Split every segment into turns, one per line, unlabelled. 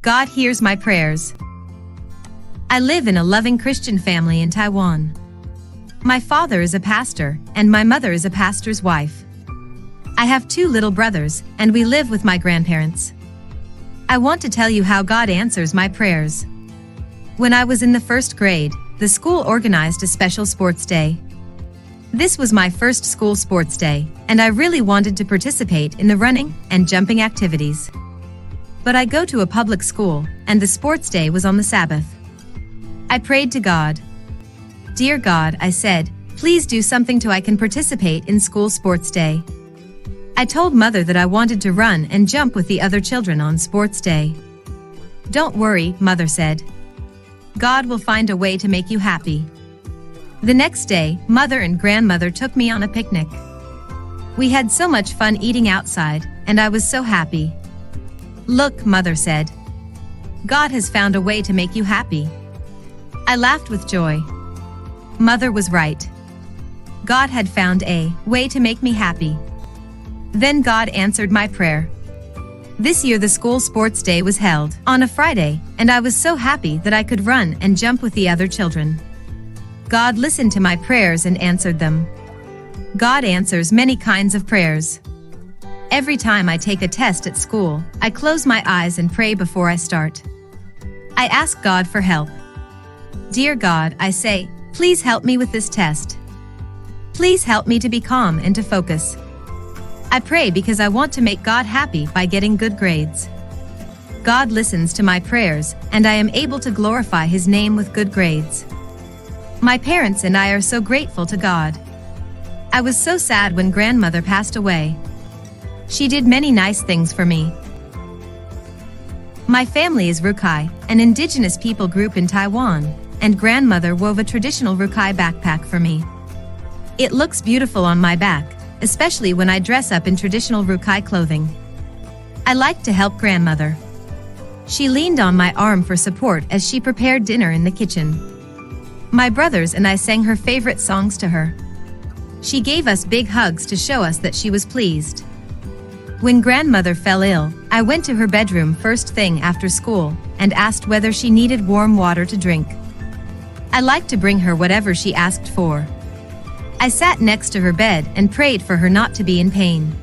God hears my prayers. I live in a loving Christian family in Taiwan. My father is a pastor, and my mother is a pastor's wife. I have 2 little brothers, and we live with my grandparents. I want to tell you how God answers my prayers. When I was in the 1st grade, the school organized a special sports day. This was my first school sports day, and I really wanted to participate in the running and jumping activities. But I go to a public school, and the sports day was on the Sabbath. I prayed to God. Dear God, I said, please do something so I can participate in school sports day. I told Mother that I wanted to run and jump with the other children on sports day. Don't worry, Mother said. God will find a way to make you happy. The next day, Mother and Grandmother took me on a picnic. We had so much fun eating outside, and I was so happy. Look, Mother said. God has found a way to make you happy. I laughed with joy. Mother was right. God had found a way to make me happy. Then God answered my prayer. This year the school sports day was held on a Friday, and I was so happy that I could run and jump with the other children. God listened to my prayers and answered them. God answers many kinds of prayers. Every time I take a test at school, I close my eyes and pray before I start. I ask God for help. Dear God, I say, please help me with this test. Please help me to be calm and to focus. I pray because I want to make God happy by getting good grades. God listens to my prayers, and I am able to glorify His name with good grades. My parents and I are so grateful to God. I was so sad when Grandmother passed away. She did many nice things for me. My family is Rukai, an indigenous people group in Taiwan, and Grandmother wove a traditional Rukai backpack for me. It looks beautiful on my back, especially when I dress up in traditional Rukai clothing. I like to help Grandmother. She leaned on my arm for support as she prepared dinner in the kitchen. My brothers and I sang her favorite songs to her. She gave us big hugs to show us that she was pleased. When Grandmother fell ill, I went to her bedroom first thing after school and asked whether she needed warm water to drink. I liked to bring her whatever she asked for. I sat next to her bed and prayed for her not to be in pain.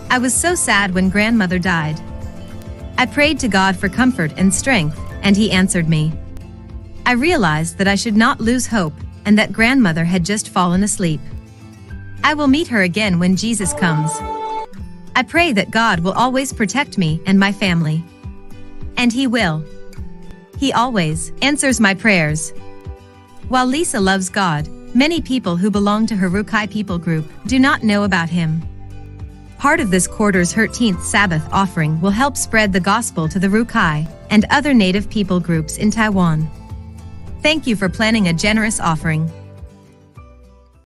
I was so sad when Grandmother died. I prayed to God for comfort and strength, and He answered me. I realized that I should not lose hope, and that Grandmother had just fallen asleep. I will meet her again when Jesus comes. I pray that God will always protect me and my family. And He will. He always answers my prayers. While Lisa loves God, many people who belong to her Rukai people group do not know about Him. Part of this quarter's 13th Sabbath offering will help spread the gospel to the Rukai and other native people groups in Taiwan. Thank you for planning a generous offering.